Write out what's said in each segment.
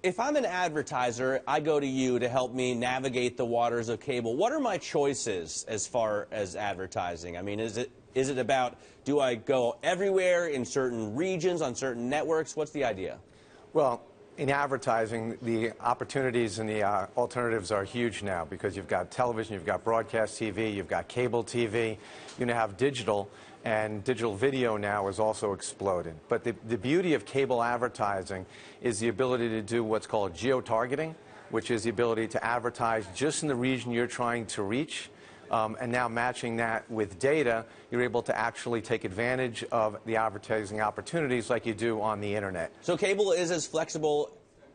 if I'm an advertiser, I go to you to help me navigate the waters of cable. What are my choices as far as advertising? I mean, is it about, do I go everywhere in certain regions, on certain networks? What's the idea? Well, in advertising, the opportunities and the alternatives are huge now because you've got television, you've got broadcast TV, you've got cable TV, you now have digital, and digital video now is also exploded. But the beauty of cable advertising is the ability to do what's called geo-targeting, which is the ability to advertise just in the region you're trying to reach. And now matching that with data, you're able to actually take advantage of the advertising opportunities like you do on the internet. So cable is as flexible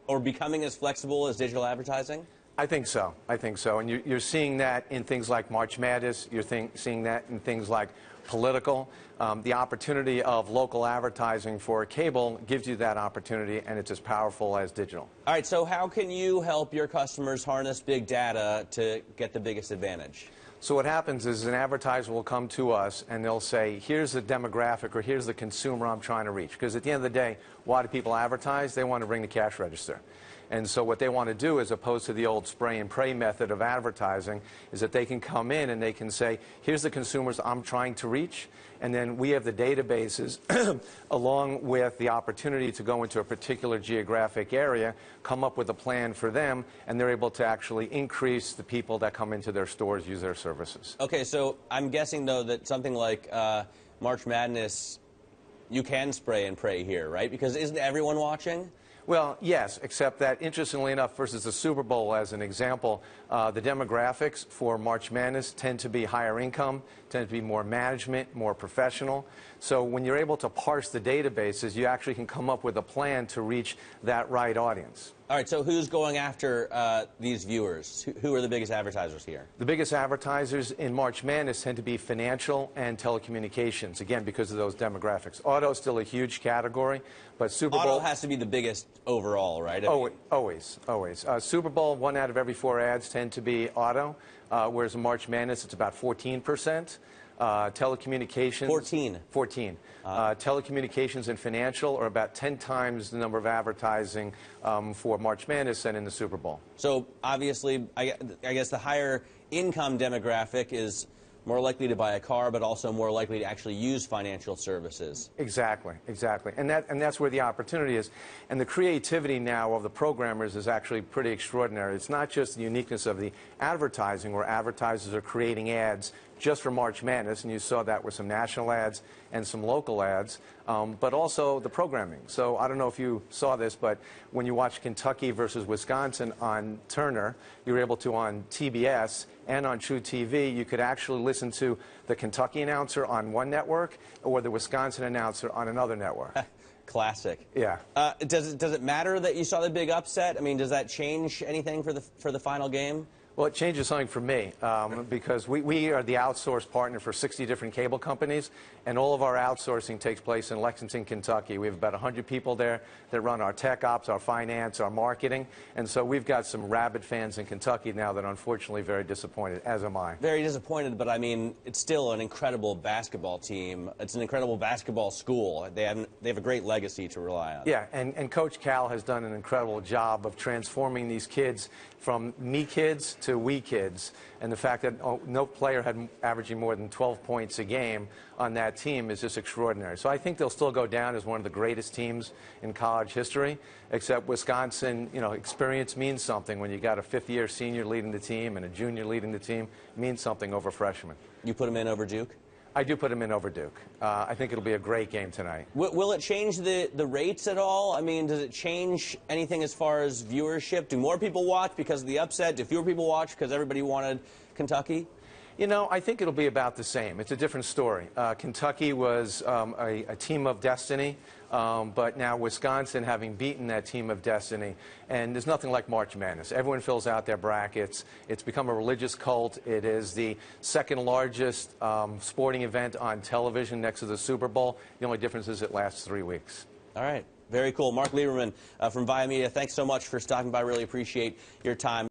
or becoming as flexible as digital advertising? I think so. I think so. And you're seeing that in things like March Madness. You're seeing that in things like political. The opportunity of local advertising for cable gives you that opportunity, and it's as powerful as digital. All right, so how can you help your customers harness big data to get the biggest advantage? So what happens is an advertiser will come to us and they'll say, here's the demographic or here's the consumer I'm trying to reach. Because at the end of the day, why do people advertise? They want to ring the cash register. And so what they want to do, as opposed to the old spray and pray method of advertising, is that they can come in and they can say, here's the consumers I'm trying to reach. And then we have the databases along with the opportunity to go into a particular geographic area, come up with a plan for them, and they're able to actually increase the people that come into their stores, use their services. Okay, so I'm guessing, though, that something like March Madness, you can spray and pray here, right? Because isn't everyone watching? Well, yes, except that, interestingly enough, versus the Super Bowl as an example, the demographics for March Madness tend to be higher income, tend to be more management, more professional. So when you're able to parse the databases, you actually can come up with a plan to reach that right audience. All right, so who's going after these viewers? Who are the biggest advertisers here? The biggest advertisers in March Madness tend to be financial and telecommunications, again, because of those demographics. Auto is still a huge category, but Super Bowl... Auto has to be the biggest overall, right? Always. Super Bowl, 1 out of every 4 ads tend to be auto, whereas in March Madness it's about 14%. Telecommunications... 14. Telecommunications and financial are about 10 times the number of advertising for March Madness than in the Super Bowl. So obviously, I guess the higher income demographic is more likely to buy a car, but also more likely to actually use financial services. Exactly. And that's where the opportunity is. And the creativity now of the programmers is actually pretty extraordinary. It's not just the uniqueness of the advertising, where advertisers are creating ads just for March Madness, and you saw that with some national ads and some local ads, but also the programming. So I don't know if you saw this, but when you watch Kentucky versus Wisconsin on Turner, you were able to, on TBS and on True TV, you could actually listen to the Kentucky announcer on one network or the Wisconsin announcer on another network. Classic. Yeah. Does it matter that you saw the big upset? I mean, does that change anything for the final game? Well, it changes something for me because we are the outsourced partner for 60 different cable companies, and all of our outsourcing takes place in Lexington, Kentucky. We have about 100 people there that run our tech ops, our finance, our marketing, and so we've got some rabid fans in Kentucky now that are unfortunately very disappointed, as am I. Very disappointed, but I mean, it's still an incredible basketball team. It's an incredible basketball school. They have a great legacy to rely on. Yeah, and Coach Cal has done an incredible job of transforming these kids from me kids to we kids, and the fact that no player had averaging more than 12 points a game on that team is just extraordinary. So I think they'll still go down as one of the greatest teams in college history, except Wisconsin, experience means something. When you got a fifth-year senior leading the team and a junior leading the team, it means something over freshmen. You put them in over Duke? I do put them in over Duke. I think it'll be a great game tonight. Will it change the rates at all? I mean, does it change anything as far as viewership? Do more people watch because of the upset? Do fewer people watch because everybody wanted Kentucky? I think it'll be about the same. It's a different story. Kentucky was a team of destiny, but now Wisconsin having beaten that team of destiny, and there's nothing like March Madness. Everyone fills out their brackets. It's become a religious cult. It is the second largest sporting event on television next to the Super Bowl. The only difference is it lasts 3 weeks. All right. Very cool. Mark Lieberman from Viamedia, thanks so much for stopping by. Really appreciate your time.